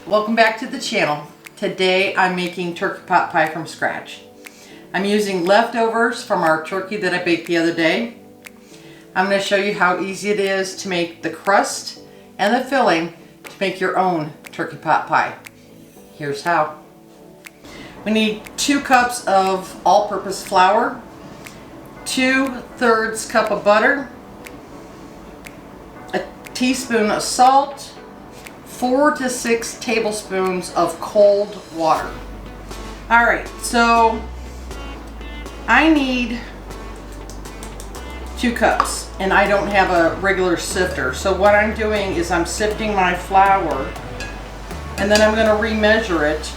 Welcome back to the channel. Today I'm making turkey pot pie from scratch. I'm using leftovers from our turkey that I baked the other day. I'm going to show you how easy it is to make the crust and the filling to make your own turkey pot pie. Here's how. We need 2 cups of all-purpose flour, 2/3 cup of butter, a teaspoon of salt, 4 to 6 tablespoons of cold water. Alright, so I need 2 cups and I don't have a regular sifter. So what I'm doing is I'm sifting my flour and then I'm going to remeasure it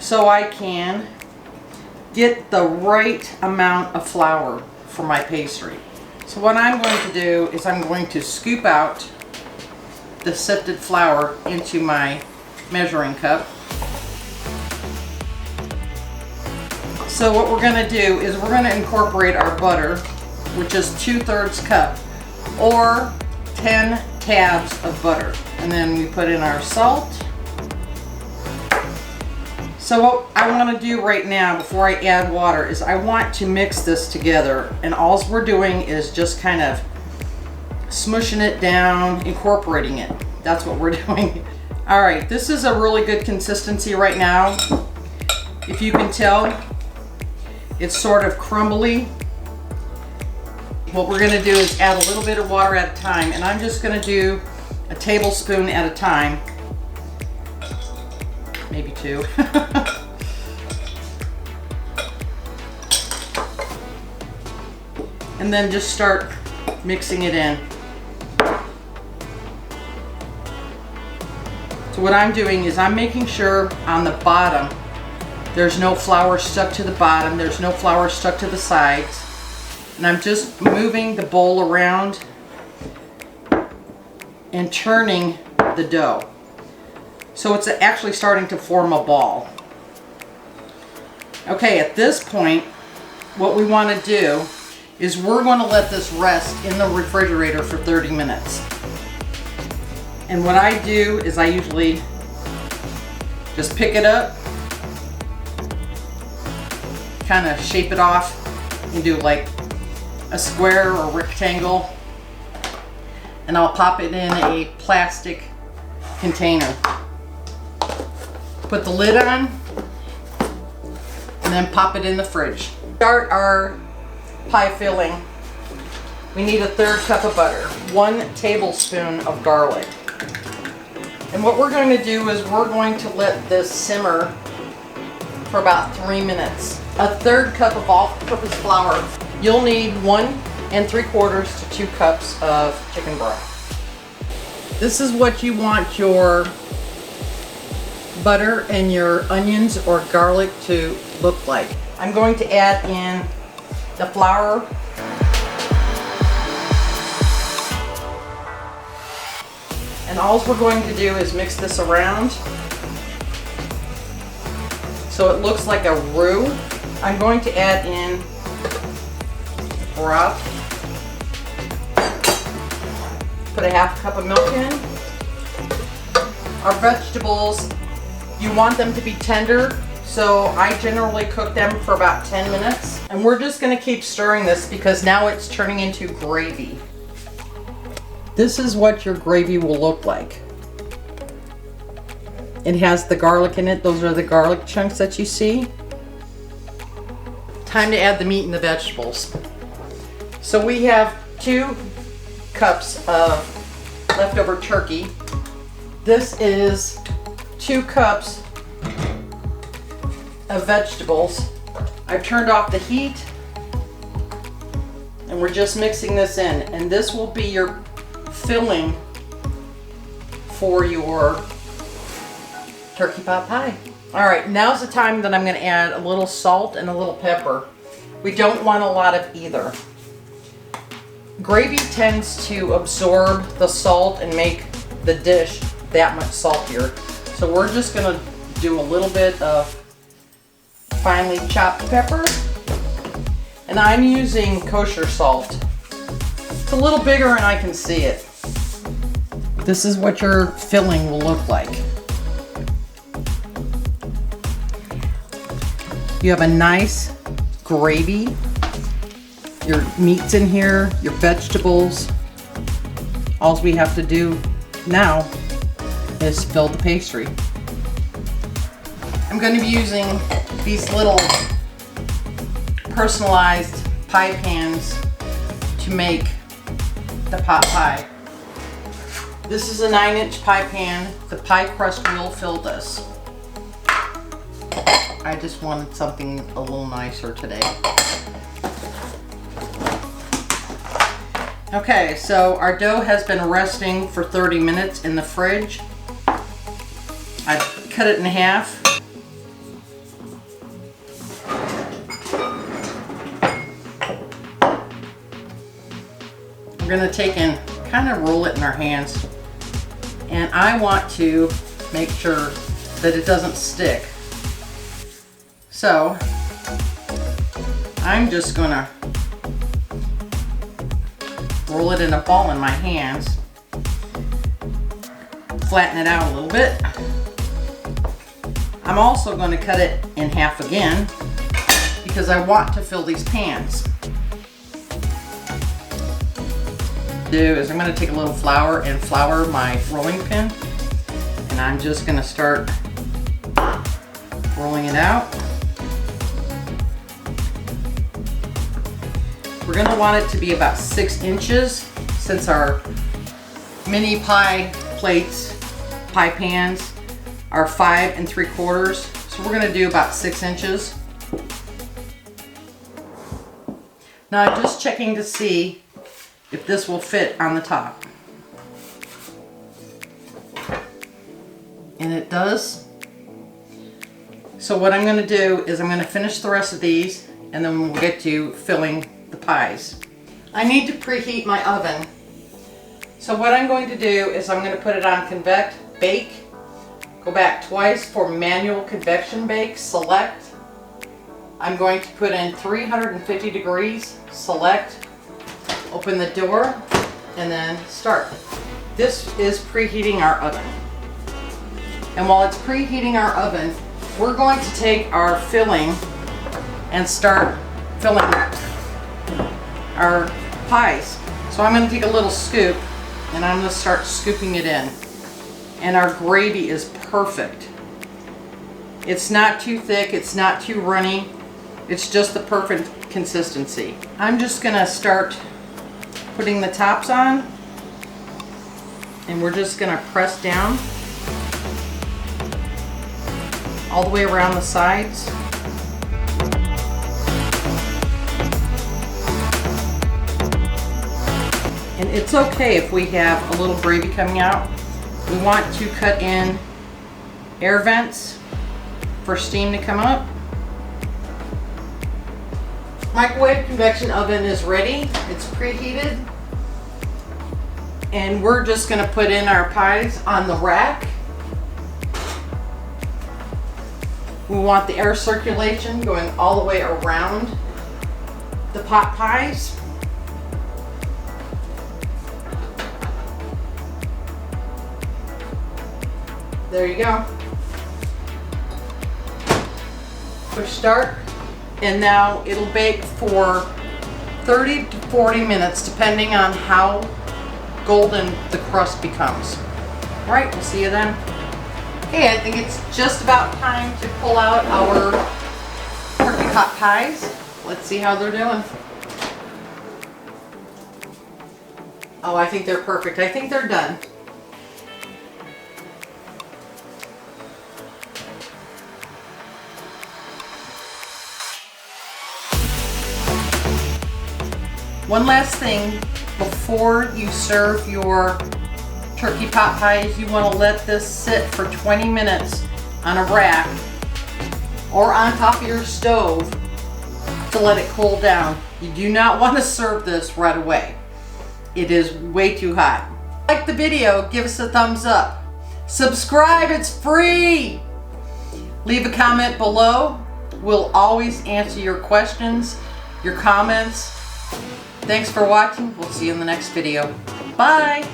so I can get the right amount of flour for my pastry. So what I'm going to do is I'm going to scoop out the sifted flour into my measuring cup. So what we're going to do is we're going to incorporate our butter, which is 2/3 cup or 10 tabs of butter. And then we put in our salt. So what I want to do right now before I add water is I want to mix this together, and all we're doing is just kind of smushing it down, incorporating it. That's what we're doing. All right, this is a really good consistency right now. If you can tell, it's sort of crumbly. What we're going to do is add a little bit of water at a time, and I'm just going to do a tablespoon at a time. Maybe 2. And then just start mixing it in. So what I'm doing is I'm making sure on the bottom there's no flour stuck to the bottom, there's no flour stuck to the sides, and I'm just moving the bowl around and turning the dough. So it's actually starting to form a ball. Okay, at this point, what we want to do is we're going to let this rest in the refrigerator for 30 minutes. And what I do is I usually just pick it up, kind of shape it off and do like a square or rectangle, and I'll pop it in a plastic container. Put the lid on and then pop it in the fridge. Start our pie filling. We need 1/3 cup of butter, 1 tablespoon of garlic. And what we're going to do is we're going to let this simmer for about 3 minutes. 1/3 cup of all-purpose flour. You'll need 1 3/4 to 2 cups of chicken broth. This is what you want your butter and your onions or garlic to look like. I'm going to add in the flour, and all we're going to do is mix this around so it looks like a roux. I'm going to add in broth, put a 1/2 cup of milk in. Our vegetables, you want them to be tender, so I generally cook them for about 10 minutes. And we're just going to keep stirring this because now it's turning into gravy. This is what your gravy will look like. It has the garlic in it. Those are the garlic chunks that you see. Time to add the meat and the vegetables. So we have 2 cups of leftover turkey. This is 2 cups of vegetables. I've turned off the heat and we're just mixing this in, and this will be your filling for your turkey pot pie. Alright, now's the time that I'm going to add a little salt and a little pepper. We don't want a lot of either. Gravy tends to absorb the salt and make the dish that much saltier. So we're just going to do a little bit of finely chopped pepper, and I'm using kosher salt. It's a little bigger and I can see it. This is what your filling will look like. You have a nice gravy, your meat's in here, your vegetables. All we have to do now is fill the pastry. I'm going to be using these little personalized pie pans to make the pot pie. This is a 9-inch pie pan. The pie crust will fill this. I just wanted something a little nicer today. Okay, so our dough has been resting for 30 minutes in the fridge. I've cut it in half. We're going to take and kind of roll it in our hands. And I want to make sure that it doesn't stick. So I'm just going to roll it in a ball in my hands. Flatten it out a little bit. I'm also going to cut it in half again because I want to fill these pans. I'm going to take a little flour and flour my rolling pin, and I'm just going to start rolling it out. We're going to want it to be about 6 inches since our mini pie plates, pie pans are 5 3/4. So we're going to do about 6 inches. Now I'm just checking to see if this will fit on the top. And it does. So what I'm going to do is I'm going to finish the rest of these and then we'll get to filling the pies. I need to preheat my oven. So what I'm going to do is I'm going to put it on convect, bake, go back twice for manual convection bake, select. I'm going to put in 350 degrees, select, open the door, and then start. This is preheating our oven. And while it's preheating our oven, we're going to take our filling and start filling our pies. So I'm going to take a little scoop and I'm going to start scooping it in. And our gravy is perfect. It's not too thick, it's not too runny. It's just the perfect consistency. I'm just going to start putting the tops on, and we're just going to press down all the way around the sides. And it's okay if we have a little gravy coming out. We want to cut in air vents for steam to come up. Microwave convection oven is ready. It's preheated. And we're just going to put in our pies on the rack. We want the air circulation going all the way around the pot pies. There you go. Push start. And now it'll bake for 30 to 40 minutes depending on how golden the crust becomes. All right, we'll see you then. Okay, I think it's just about time to pull out our turkey pot pies. Let's see how they're doing. Oh, I think they're perfect. I think they're done. One last thing, before you serve your turkey pot pies, you want to let this sit for 20 minutes on a rack or on top of your stove to let it cool down. You do not want to serve this right away. It is way too hot. Like the video, give us a thumbs up. Subscribe, it's free. Leave a comment below. We'll always answer your questions, your comments. Thanks for watching. We'll see you in the next video. Bye.